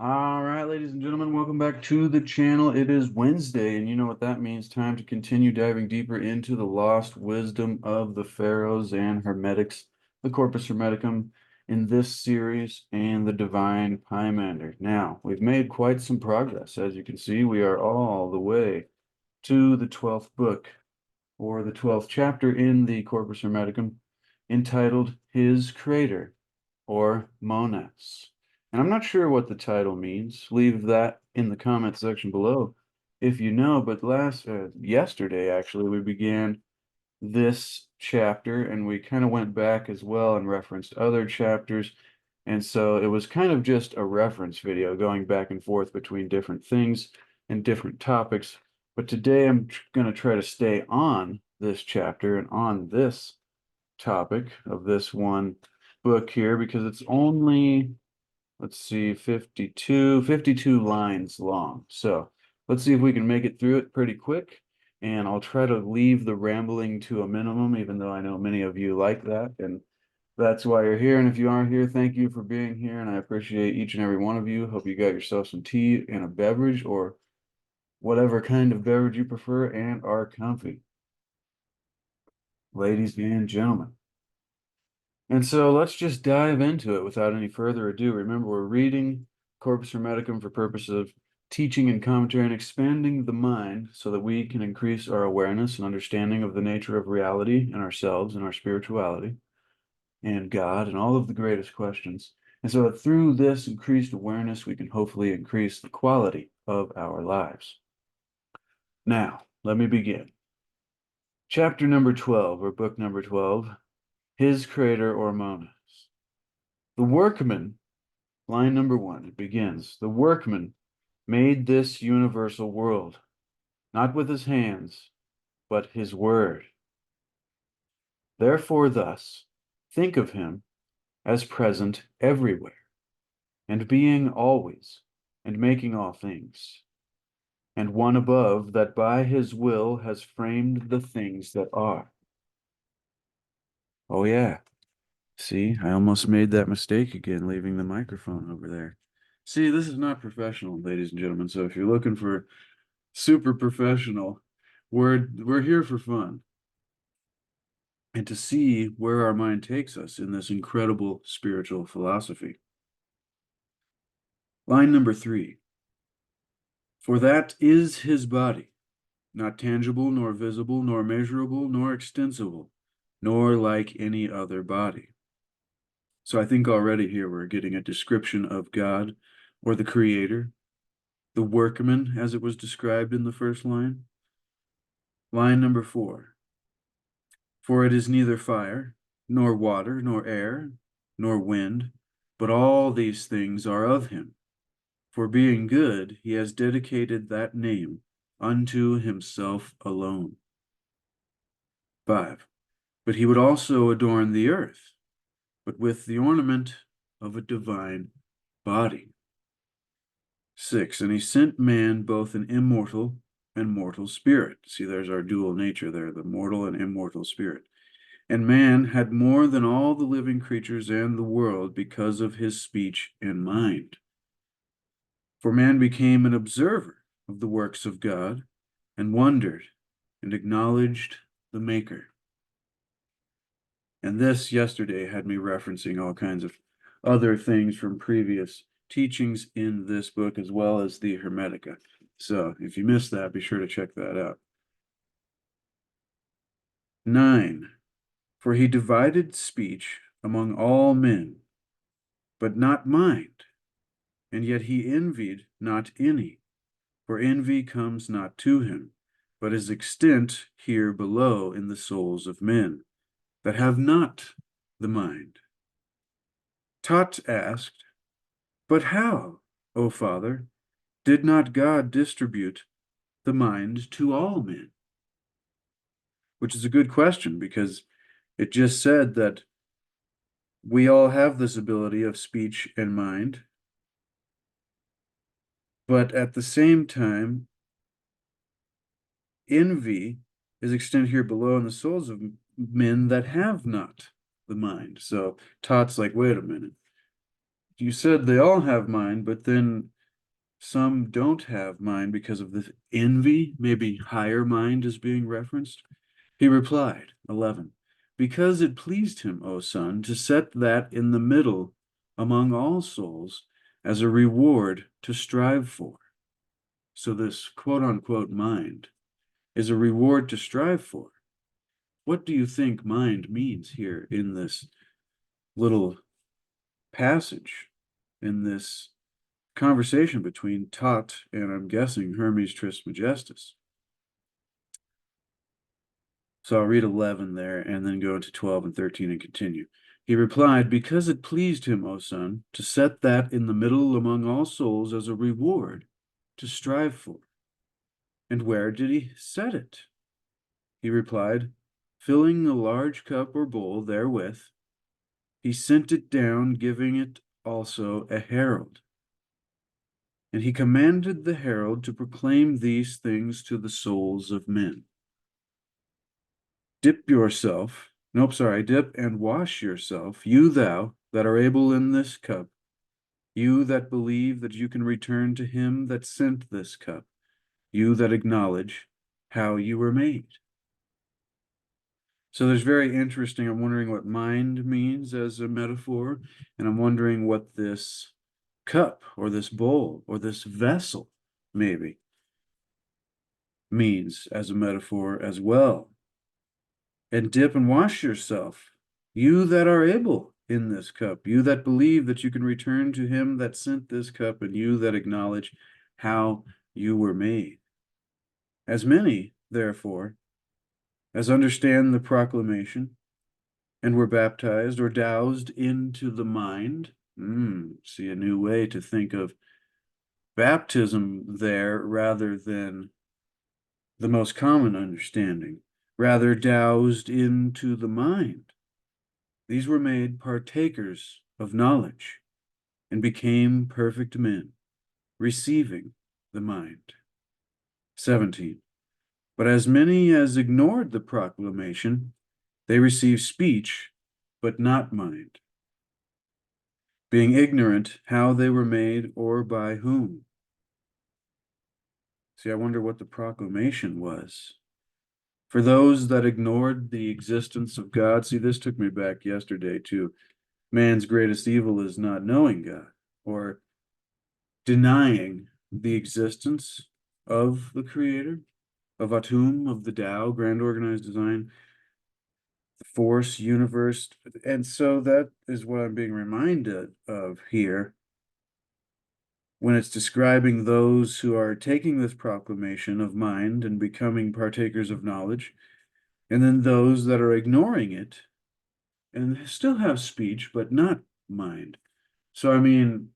All right, ladies and gentlemen, welcome back to the channel. It is Wednesday, and you know what that means. Time to continue diving deeper into the lost wisdom of the pharaohs and hermetics, the Corpus Hermeticum in this series, and the divine Pymander. Now, we've made quite some progress. As you can see, we are all the way to the 12th book, or the 12th chapter in the Corpus Hermeticum, entitled His Creator, or Monas. And I'm not sure what the title means. Leave that in the comment section below if you know. But yesterday, actually, we began this chapter and we kind of went back as well and referenced other chapters. And so it was kind of just a reference video going back and forth between different things and different topics. But today I'm going to try to stay on this chapter and on this topic of this one book here because it's only, let's see, 52 lines long. So let's see if we can make it through it pretty quick. And I'll try to leave the rambling to a minimum, even though I know many of you like that. And that's why you're here. And if you aren't here, thank you for being here. And I appreciate each and every one of you. Hope you got yourself some tea and a beverage or whatever kind of beverage you prefer and are comfy. Ladies and gentlemen. And so let's just dive into it without any further ado. Remember, we're reading Corpus Hermeticum for purpose of teaching and commentary and expanding the mind so that we can increase our awareness and understanding of the nature of reality and ourselves and our spirituality and God and all of the greatest questions. And so that through this increased awareness, we can hopefully increase the quality of our lives. Now, let me begin. Chapter number 12, or book number 12, His Creator or Monas. The workman, line number 1, it begins, the workman made this universal world, not with his hands, but his word. Therefore, thus, think of him as present everywhere, and being always, and making all things, and one above that by his will has framed the things that are. Oh, yeah. See, I almost made that mistake again, leaving the microphone over there. See, this is not professional, ladies and gentlemen. So if you're looking for super professional, we're here for fun and to see where our mind takes us in this incredible spiritual philosophy. Line number 3. For that is his body, not tangible, nor visible, nor measurable, nor extensible, nor like any other body. So I think already here we're getting a description of God or the Creator, the workman as it was described in the first line. Line number 4. For it is neither fire, nor water, nor air, nor wind, but all these things are of him. For being good, he has dedicated that name unto himself alone. 5. But he would also adorn the earth, but with the ornament of a divine body. 6. And he sent man both an immortal and mortal spirit. See, there's our dual nature there, the mortal and immortal spirit. And man had more than all the living creatures and the world because of his speech and mind. For man became an observer of the works of God and wondered and acknowledged the Maker. And this yesterday had me referencing all kinds of other things from previous teachings in this book, as well as the Hermetica. So if you missed that, be sure to check that out. 9. For he divided speech among all men, but not mind, and yet he envied not any, for envy comes not to him, but is extent here below in the souls of men that have not the mind. Tot asked, But how, O Father, did not God distribute the mind to all men? Which is a good question, because it just said that we all have this ability of speech and mind, but at the same time, envy is extended here below in the souls of men that have not the mind. So Tot's like, wait a minute. you said they all have mind, but then some don't have mind because of this envy. Maybe higher mind is being referenced. He replied, 11, because it pleased him, O son, to set that in the middle among all souls as a reward to strive for. So this quote unquote mind is a reward to strive for. What do you think mind means here in this little passage, in this conversation between Tot and, I'm guessing, Hermes Trismegistus? So I'll read 11 there and then go into 12 and 13 and continue. He replied, because it pleased him, O son, to set that in the middle among all souls as a reward to strive for. And where did he set it? He replied, filling a large cup or bowl therewith, he sent it down, giving it also a herald. And he commanded the herald to proclaim these things to the souls of men. Dip and wash yourself, you thou that are able in this cup, you that believe that you can return to him that sent this cup, you that acknowledge how you were made. So there's very interesting, I'm wondering what mind means as a metaphor, and I'm wondering what this cup or this bowl or this vessel maybe means as a metaphor as well. And dip and wash yourself, you that are able in this cup, you that believe that you can return to him that sent this cup, and you that acknowledge how you were made. As many, therefore, as understand the proclamation and were baptized or doused into the mind, see a new way to think of baptism there rather than the most common understanding, rather doused into the mind. These were made partakers of knowledge and became perfect men, receiving the mind. 17. But as many as ignored the proclamation, they received speech, but not mind, being ignorant how they were made or by whom. See, I wonder what the proclamation was. For those that ignored the existence of God, see, this took me back yesterday to man's greatest evil is not knowing God or denying the existence of the Creator, of Atum, of the Tao, grand organized design, the force, universe. And so that is what I'm being reminded of here when it's describing those who are taking this proclamation of mind and becoming partakers of knowledge, and then those that are ignoring it and still have speech, but not mind. So, I mean,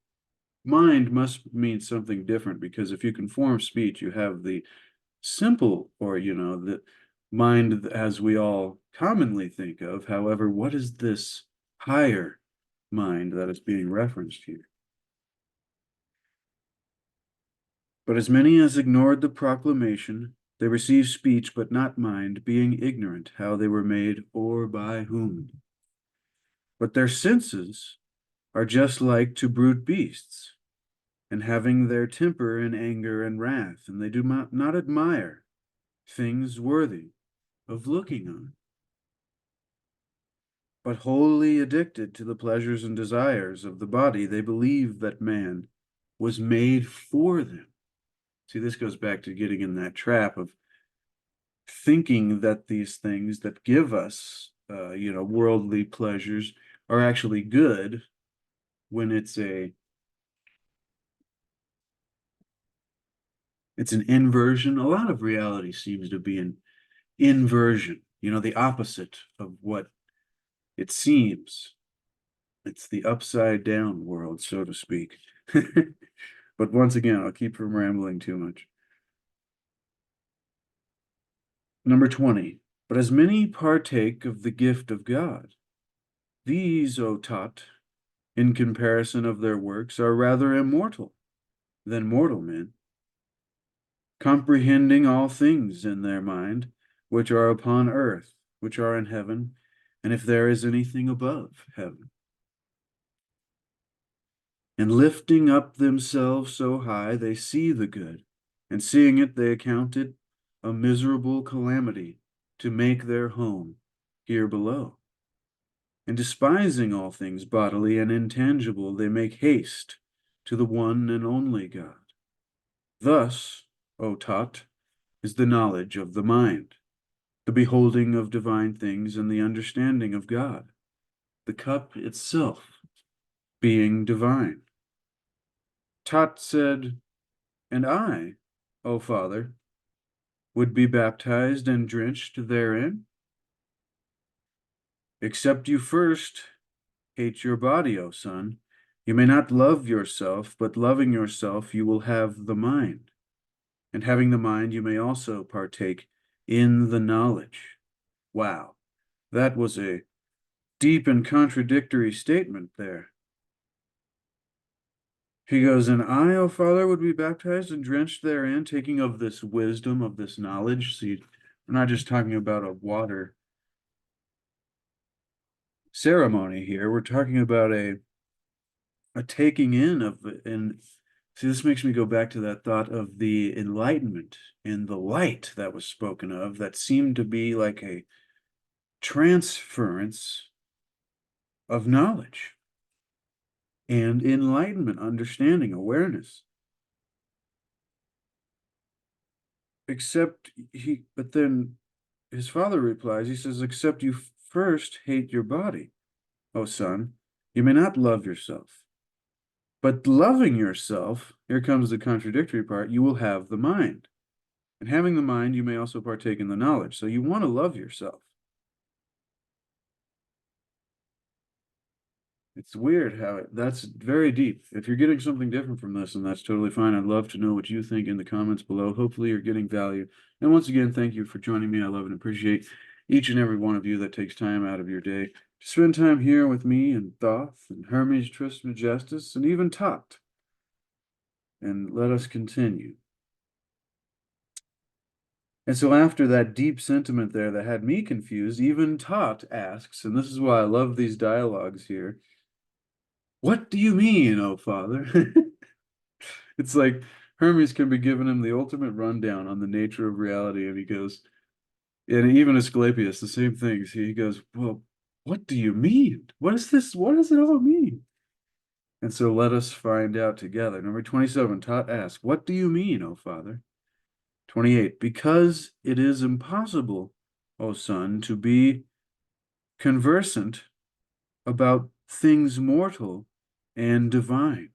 mind must mean something different, because if you can form speech, you have the simple, or, the mind as we all commonly think of. However, what is this higher mind that is being referenced here? But as many as ignored the proclamation, they received speech, but not mind, being ignorant how they were made or by whom. But their senses are just like to brute beasts, and having their temper in anger and wrath, and they do not admire things worthy of looking on, but wholly addicted to the pleasures and desires of the body, they believe that man was made for them. See, this goes back to getting in that trap of thinking that these things that give us, worldly pleasures are actually good, when it's an inversion. A lot of reality seems to be an inversion, the opposite of what it seems. It's the upside down world, so to speak. But once again, I'll keep from rambling too much. Number 20. But as many partake of the gift of God, these, O Tot, in comparison of their works, are rather immortal than mortal men, comprehending all things in their mind, which are upon earth, which are in heaven, and if there is anything above heaven. And lifting up themselves so high, they see the good, and seeing it, they account it a miserable calamity to make their home here below. And despising all things bodily and intangible, they make haste to the one and only God. Thus, O Tot, is the knowledge of the mind, the beholding of divine things, and the understanding of God, the cup itself being divine. Tot said, and I, O Father, would be baptized and drenched therein, except you first hate your body, O son. You may not love yourself, but loving yourself, you will have the mind. And having the mind, you may also partake in the knowledge. Wow, that was a deep and contradictory statement there. He goes, and I, O Father, would be baptized and drenched therein, taking of this wisdom, of this knowledge. See, we're not just talking about a water ceremony here. We're talking about a taking in of, and see, this makes me go back to that thought of the enlightenment and the light that was spoken of, that seemed to be like a transference of knowledge and enlightenment, understanding, awareness. But then his father replies, he says, except you first hate your body, O son, you may not love yourself. But loving yourself, here comes the contradictory part, you will have the mind. And having the mind, you may also partake in the knowledge. So you want to love yourself. It's weird how that's very deep. If you're getting something different from this, and that's totally fine. I'd love to know what you think in the comments below. Hopefully you're getting value. And once again, thank you for joining me. I love and appreciate each and every one of you that takes time out of your day to spend time here with me and Thoth and Hermes Trismegistus and even Tot. And let us continue. And so after that deep sentiment there that had me confused, even Tot asks, and this is why I love these dialogues here, what do you mean, oh father? It's like Hermes can be giving him the ultimate rundown on the nature of reality, and he goes, and even Asclepius, the same things. He goes, well, what do you mean? What is this? What does it all mean? And so let us find out together. Number 27, Tot asks, what do you mean, O father? 28, because it is impossible, O son, to be conversant about things mortal and divine.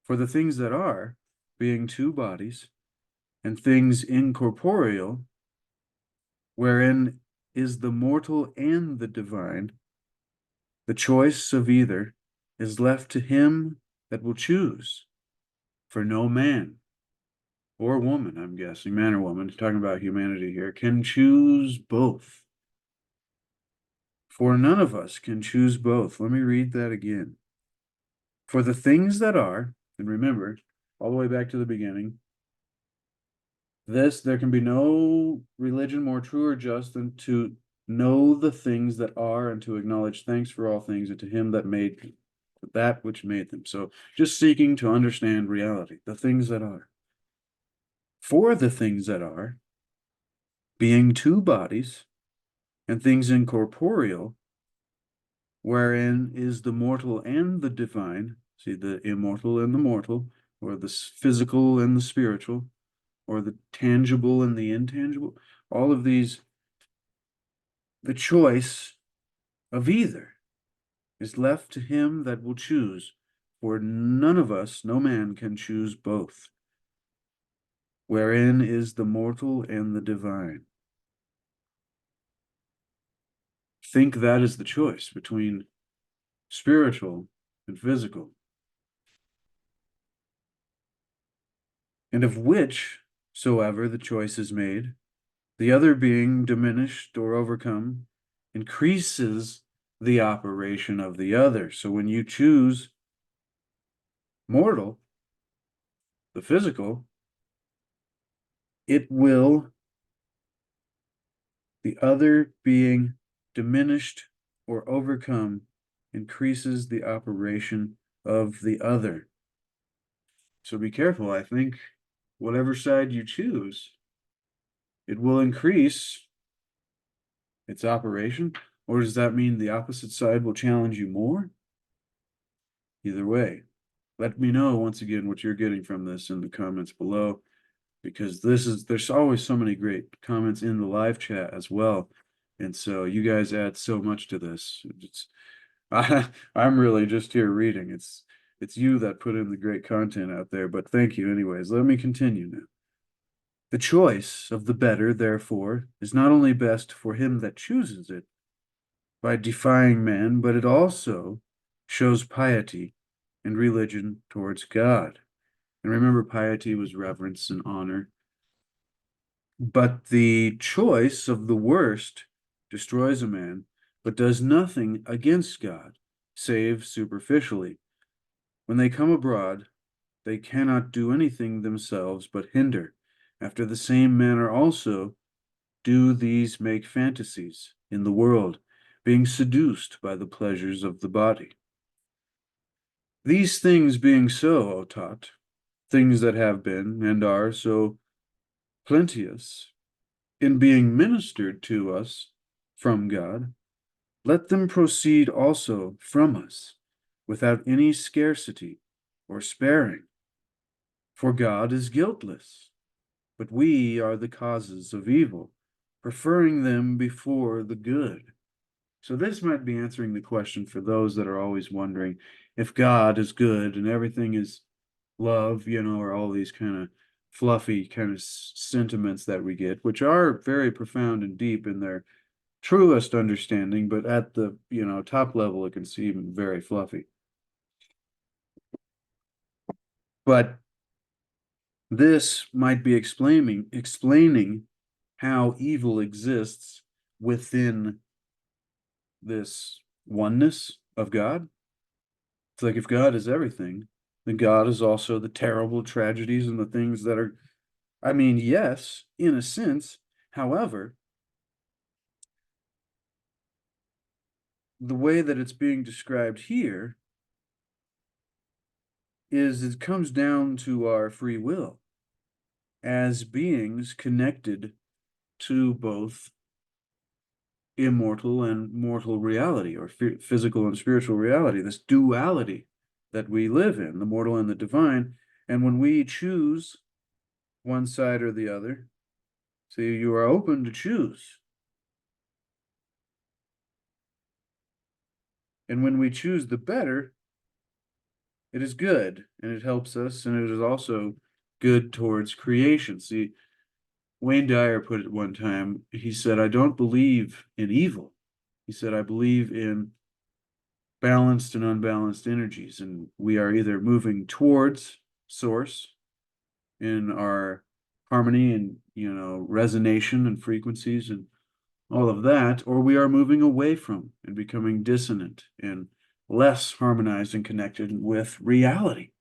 For the things that are, being two bodies, and things incorporeal, wherein is the mortal and the divine, the choice of either is left to him that will choose. For no man or woman, I'm guessing, man or woman, talking about humanity here, can choose both. For none of us can choose both. Let me read that again. For the things that are, and remember, all the way back to the beginning, there can be no religion more true or just than to know the things that are and to acknowledge thanks for all things and to him that made that which made them. So just seeking to understand reality, the things that are. For the things that are, being two bodies and things incorporeal, wherein is the mortal and the divine, see the immortal and the mortal, or the physical and the spiritual, or the tangible and the intangible, all of these, the choice of either is left to him that will choose, for none of us, no man can choose both, wherein is the mortal and the divine. Think that is the choice between spiritual and physical, and of which soever the choice is made, the other being diminished or overcome increases the operation of the other. So when you choose mortal, the physical, it will, the other being diminished or overcome increases the operation of the other. So be careful. I think whatever side you choose, it will increase its operation. Or does that mean the opposite side will challenge you more? Either way, let me know once again what you're getting from this in the comments below, because there's always so many great comments in the live chat as well. And so you guys add so much to this. I'm really just here reading. It's you that put in the great content out there, but thank you anyways. Let me continue now. The choice of the better, therefore, is not only best for him that chooses it by defying man, but it also shows piety and religion towards God. And remember, piety was reverence and honor. But the choice of the worst destroys a man, but does nothing against God, save superficially. When they come abroad, they cannot do anything themselves but hinder. After the same manner also do these make fantasies in the world, being seduced by the pleasures of the body. These things being so, O Tot, things that have been and are so plenteous, in being ministered to us from God, let them proceed also from us, without any scarcity or sparing. For God is guiltless, but we are the causes of evil, preferring them before the good. So this might be answering the question for those that are always wondering if God is good and everything is love, or all these kind of fluffy kind of sentiments that we get, which are very profound and deep in their truest understanding, but at the, top level, it can seem very fluffy. But this might be explaining how evil exists within this oneness of God. It's like if God is everything, then God is also the terrible tragedies and the things that are, yes, in a sense. However, the way that it's being described here is it comes down to our free will as beings connected to both immortal and mortal reality, or physical and spiritual reality, this duality that we live in, the mortal and the divine. And when we choose one side or the other, so you are open to choose. And when we choose the better, it is good and it helps us, and it is also good towards creation. See, Wayne Dyer put it one time. He said, I don't believe in evil. He said, I believe in balanced and unbalanced energies, and we are either moving towards source in our harmony and, resonation and frequencies and all of that, or we are moving away from and becoming dissonant and less harmonized and connected with reality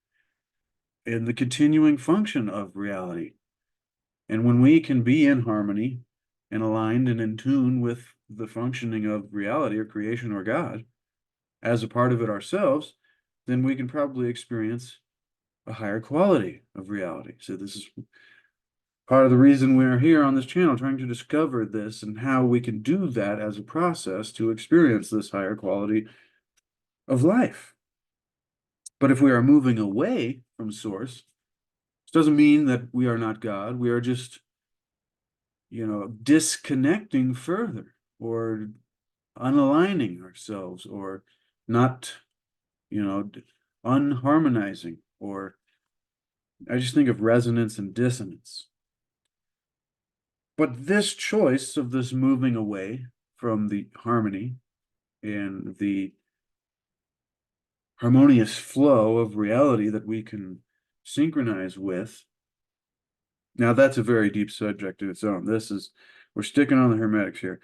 and the continuing function of reality. And when we can be in harmony and aligned and in tune with the functioning of reality or creation or God as a part of it ourselves, then we can probably experience a higher quality of reality. So this is part of the reason we're here on this channel, trying to discover this and how we can do that as a process to experience this higher quality of life. But if we are moving away from source, this doesn't mean that we are not God. We are just, disconnecting further or unaligning ourselves or not, unharmonizing, or I just think of resonance and dissonance. But this choice of this moving away from the harmony and the harmonious flow of reality that we can synchronize with. Now, that's a very deep subject in its own. We're sticking on the Hermetics here.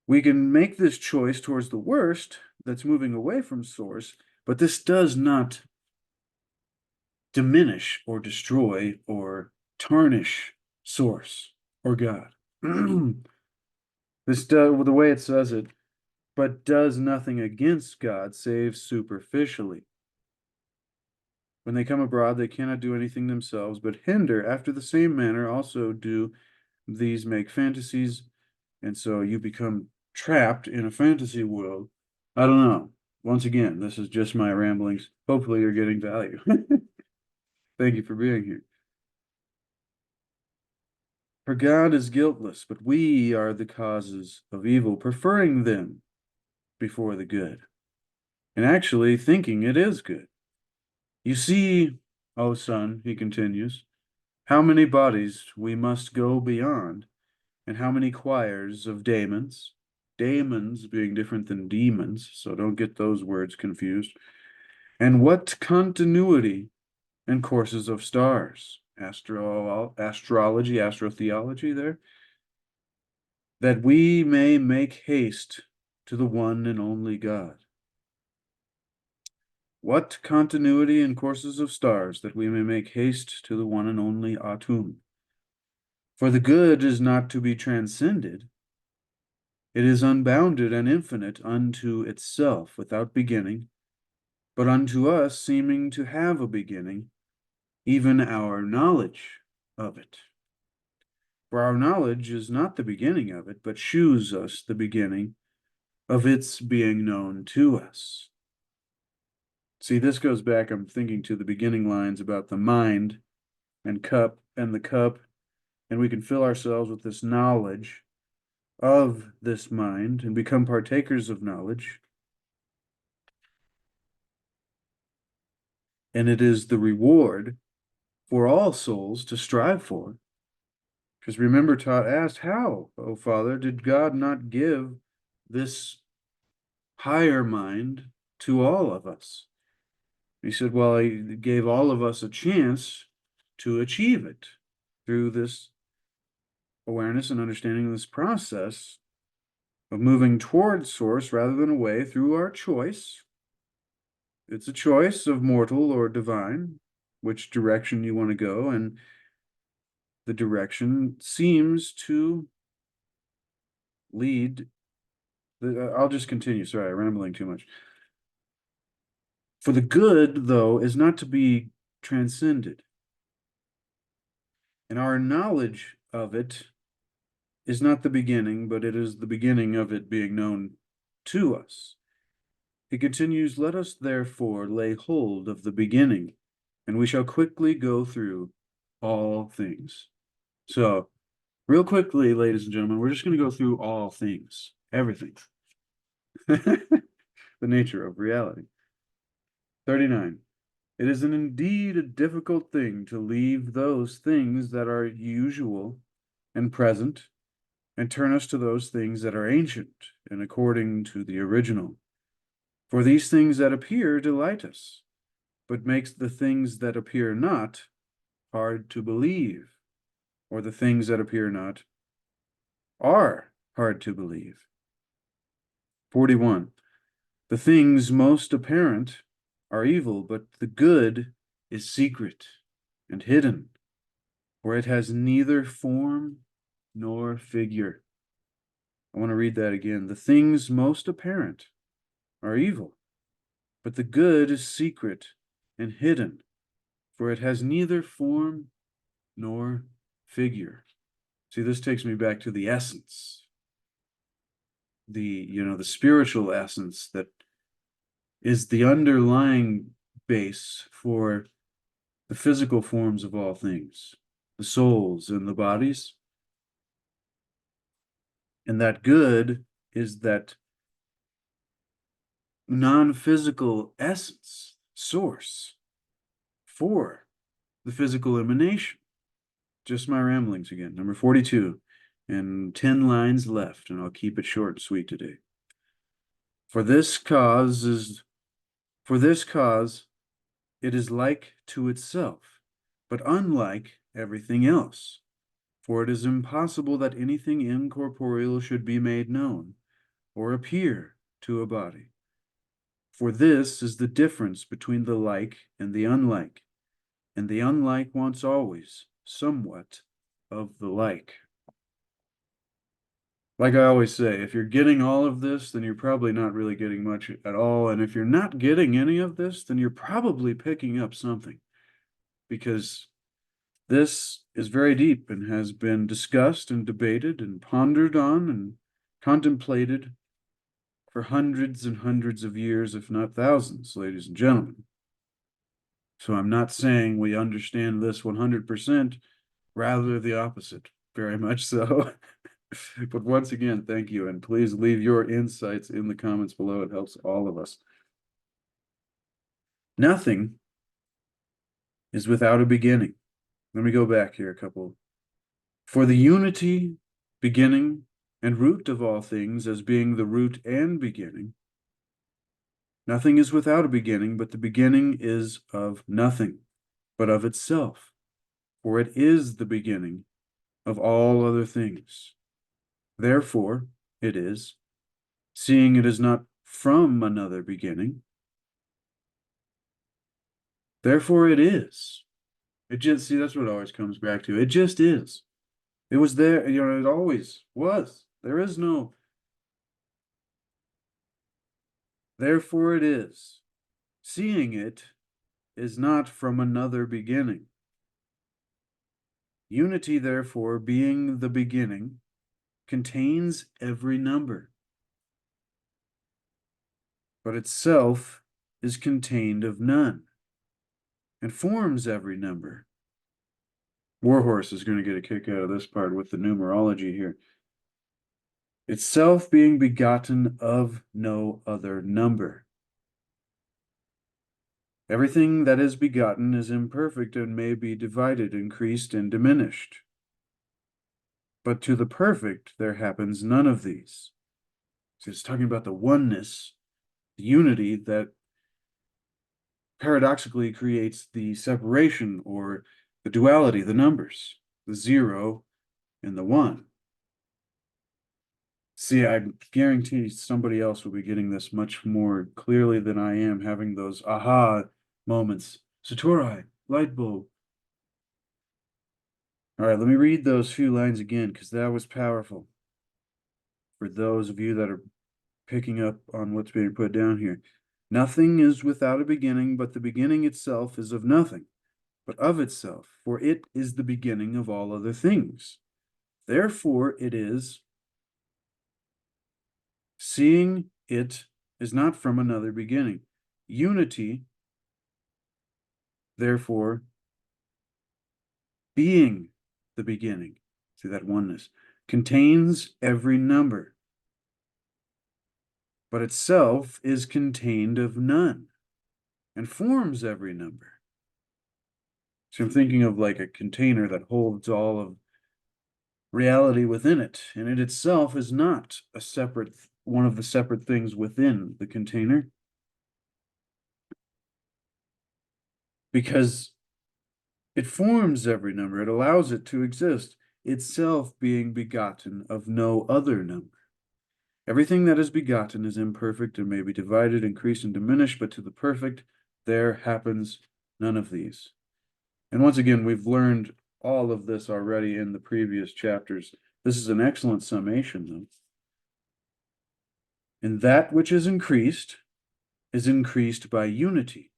We can make this choice towards the worst that's moving away from source, but this does not diminish or destroy or tarnish source or God. This does, the way it says it, but does nothing against God save superficially. When they come abroad, they cannot do anything themselves, but hinder after the same manner also do these make fantasies, and so you become trapped in a fantasy world. I don't know. Once again, this is just my ramblings. Hopefully you're getting value. Thank you for being here. For God is guiltless, but we are the causes of evil, preferring them before the good, and actually thinking it is good. You see, O son, he continues, how many bodies we must go beyond, and how many choirs of daemons, daemons being different than demons, so don't get those words confused, and what continuity and courses of stars, astrology, astrotheology there, that we may make haste to the one and only God. What continuity and courses of stars, that we may make haste to the one and only Atum. For the good is not to be transcended. It is unbounded and infinite unto itself, without beginning, but unto us seeming to have a beginning, even our knowledge of it. For our knowledge is not the beginning of it, but shews us the beginning of its being known to us. See, this goes back, I'm thinking, to the beginning lines about the mind and the cup, and we can fill ourselves with this knowledge of this mind and become partakers of knowledge. And it is the reward for all souls to strive for. Because remember, Tot asked, how, O Father, did God not give this higher mind to all of us? He said, well, he gave all of us a chance to achieve it through this awareness and understanding of this process of moving towards source rather than away through our choice. It's a choice of mortal or divine, which direction you want to go, and the direction seems to lead. I'll just continue. Sorry, I'm rambling too much. For the good, though, is not to be transcended, and our knowledge of it is not the beginning, but it is the beginning of it being known to us. He continues, let us therefore lay hold of the beginning, and we shall quickly go through all things. So, real quickly, ladies and gentlemen, we're just going to go through all things, everything. The nature of reality. 39. It is indeed a difficult thing to leave those things that are usual and present, and turn us to those things that are ancient and according to the original. For these things that appear delight us, but makes the things that appear not hard to believe, or the things that appear not are hard to believe. 41. The things most apparent are evil, but the good is secret and hidden, for it has neither form nor figure. I want to read that again. The things most apparent are evil, but the good is secret and hidden, for it has neither form nor figure. See, this takes me back to the essence, the spiritual essence that is the underlying base for the physical forms of all things, the souls and the bodies. And that good is that non-physical essence, source for the physical emanation. Just my ramblings again. Number 42, and 10 lines left, and I'll keep it short and sweet today. For this cause, it is like to itself, but unlike everything else. For it is impossible that anything incorporeal should be made known, or appear to a body. For this is the difference between the like and the unlike, and the unlike wants always somewhat of the like. Like I always say, if you're getting all of this, then you're probably not really getting much at all. And if you're not getting any of this, then you're probably picking up something, because this is very deep and has been discussed and debated and pondered on and contemplated for hundreds and hundreds of years, if not thousands, ladies and gentlemen. So I'm not saying we understand this 100%, rather the opposite, very much so. But once again, thank you, and please leave your insights in the comments below. It helps all of us. Nothing is without a beginning. Let me go back here a couple. For the unity, beginning, and root of all things, as being the root and beginning, nothing is without a beginning, but the beginning is of nothing, but of itself. For it is the beginning of all other things. Therefore, it is, seeing it is not from another beginning, therefore it is. It just, see, that's what it always comes back to. It just is. It was there, it always was. There is no, therefore it is. Seeing it is not from another beginning. Unity, therefore, being the beginning, contains every number, but itself is contained of none, and forms every number. Warhorse is going to get a kick out of this part with the numerology here. Itself being begotten of no other number. Everything that is begotten is imperfect and may be divided, increased, and diminished. But to the perfect there happens none of these. So it's talking about the oneness, the unity that paradoxically creates the separation or the duality, the numbers, the 0 and the 1. See, I guarantee somebody else will be getting this much more clearly than I am, having those aha moments. Satori, light bulb. All right, let me read those few lines again, because that was powerful. For those of you that are picking up on what's being put down here. Nothing is without a beginning, but the beginning itself is of nothing, but of itself, for it is the beginning of all other things. Therefore it is, seeing it is not from another beginning. Unity, therefore, being the beginning, see that oneness, contains every number, but itself is contained of none, and forms every number. So I'm thinking of like a container that holds all of reality within it, and it itself is not a separate, one of the separate things within the container, because it forms every number, it allows it to exist, itself being begotten of no other number. Everything that is begotten is imperfect and may be divided, increased, and diminished, but to the perfect there happens none of these. And once again, we've learned all of this already in the previous chapters. This is an excellent summation, though. And that which is increased by unity,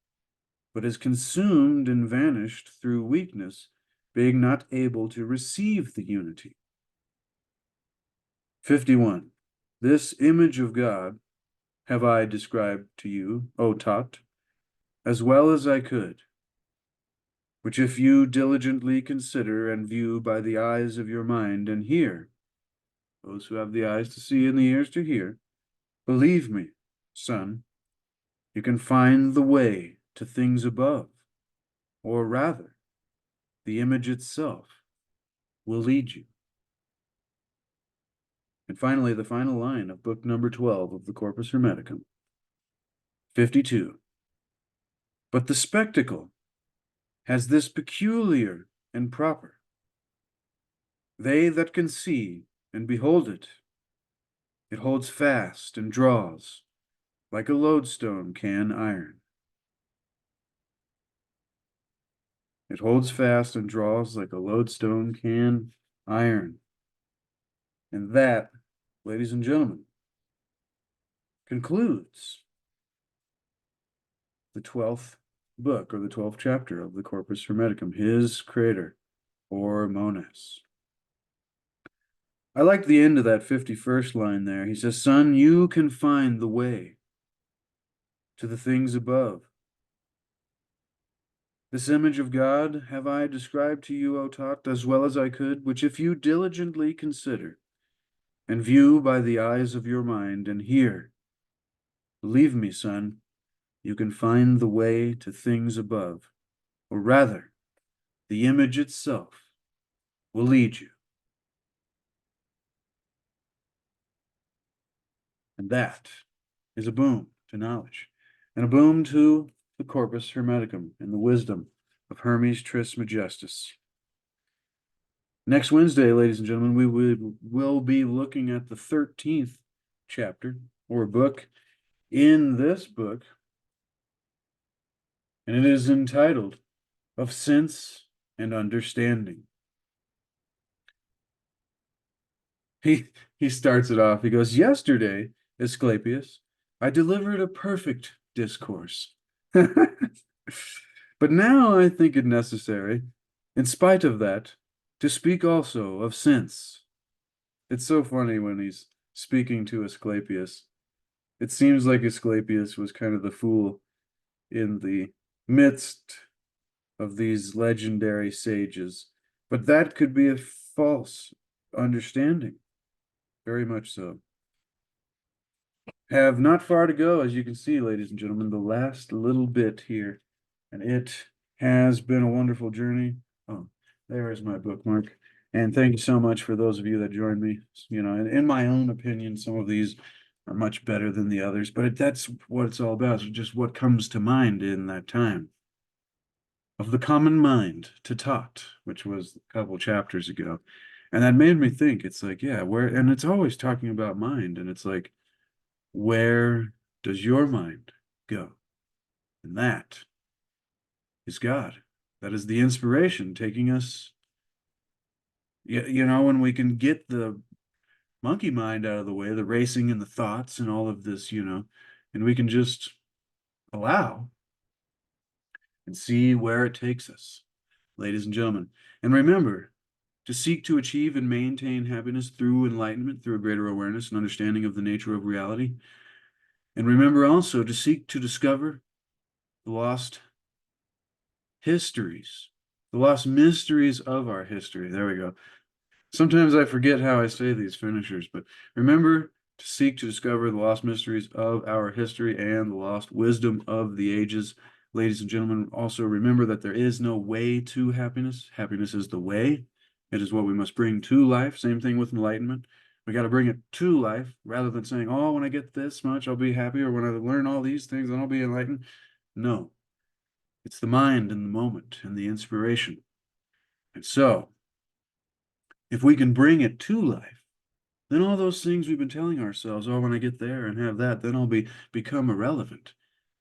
but is consumed and vanished through weakness, being not able to receive the unity. 51. This image of God have I described to you, O Tat, as well as I could, which if you diligently consider and view by the eyes of your mind and hear, those who have the eyes to see and the ears to hear, believe me, son, you can find the way to things above, or rather, the image itself will lead you. And finally, the final line of book number 12 of the Corpus Hermeticum. 52. But the spectacle has this peculiar and proper. They that can see and behold it, it holds fast and draws, like a lodestone can iron. It holds fast and draws like a lodestone can iron. And that ladies and gentlemen, concludes the 12th book, or the 12th chapter of the Corpus Hermeticum, his creator, or Monas. I like the end of that 51st line there. He says, "Son, you can find the way to the things above. This image of God have I described to you, O Tot, as well as I could, which if you diligently consider, and view by the eyes of your mind, and hear, believe me, son, you can find the way to things above, or rather, the image itself will lead you." And that is a boon to knowledge, and a boon to the Corpus Hermeticum and the wisdom of Hermes Trismegistus. Next Wednesday, ladies and gentlemen, we will be looking at the 13th chapter, or book, in this book, and it is entitled Of Sense and Understanding. He starts it off. He goes, "Yesterday, Asclepius, I delivered a perfect discourse. But now I think it necessary, in spite of that, to speak also of sense." It's so funny when he's speaking to Asclepius. It seems like Asclepius was kind of the fool in the midst of these legendary sages, but that could be a false understanding. Very much so. Have not far to go, as you can see, ladies and gentlemen, the last little bit here. And it has been a wonderful journey. Oh, there is my bookmark. And thank you so much for those of you that joined me. You know, in my own opinion, some of these are much better than the others, but that's what it's all about. It's just what comes to mind in that time. Of the Common Mind To TAT, which was a couple chapters ago. And that made me think, it's like, yeah, where, and it's always talking about mind, and it's like, where does your mind go? And that is God. That is the inspiration taking us, you know, when we can get the monkey mind out of the way, the racing and the thoughts and all of this, you know, and we can just allow and see where it takes us, ladies and gentlemen. And remember, to seek to achieve and maintain happiness through enlightenment, through a greater awareness and understanding of the nature of reality. And remember also to seek to discover the lost histories, the lost mysteries of our history. There we go. Sometimes I forget how I say these finishers, but remember to seek to discover the lost mysteries of our history and the lost wisdom of the ages. Ladies and gentlemen, also remember that there is no way to happiness. Happiness is the way. It is what we must bring to life. Same thing with enlightenment. We got to bring it to life rather than saying, oh, when I get this much, I'll be happy, or when I learn all these things, then I'll be enlightened. No, it's the mind and the moment and the inspiration. And so, if we can bring it to life, then all those things we've been telling ourselves, oh, when I get there and have that, then I'll become irrelevant,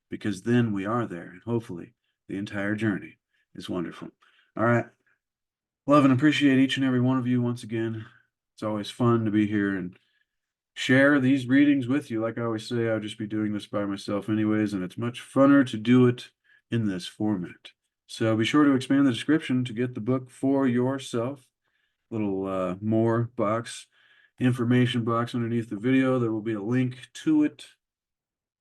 because then we are there, and hopefully the entire journey is wonderful. All right. Love and appreciate each and every one of you once again. It's always fun to be here and share these readings with you. Like I always say, I'll just be doing this by myself anyways, and it's much funner to do it in this format. So be sure to expand the description to get the book for yourself. Little more box, information box underneath the video. There will be a link to it,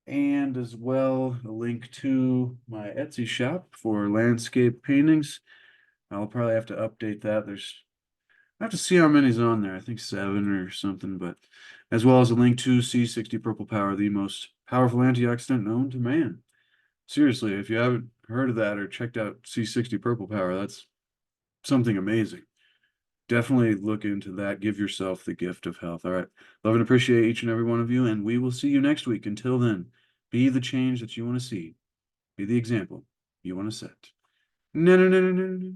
and as well a link to my Etsy shop for landscape paintings. I'll probably have to update that. I have to see how many's on there. I think 7 or something, but as well as a link to C60 Purple Power, the most powerful antioxidant known to man. Seriously, if you haven't heard of that or checked out C60 Purple Power, that's something amazing. Definitely look into that. Give yourself the gift of health. All right. Love and appreciate each and every one of you, and we will see you next week. Until then, be the change that you want to see. Be the example you want to set. No, no, no, no, no, no.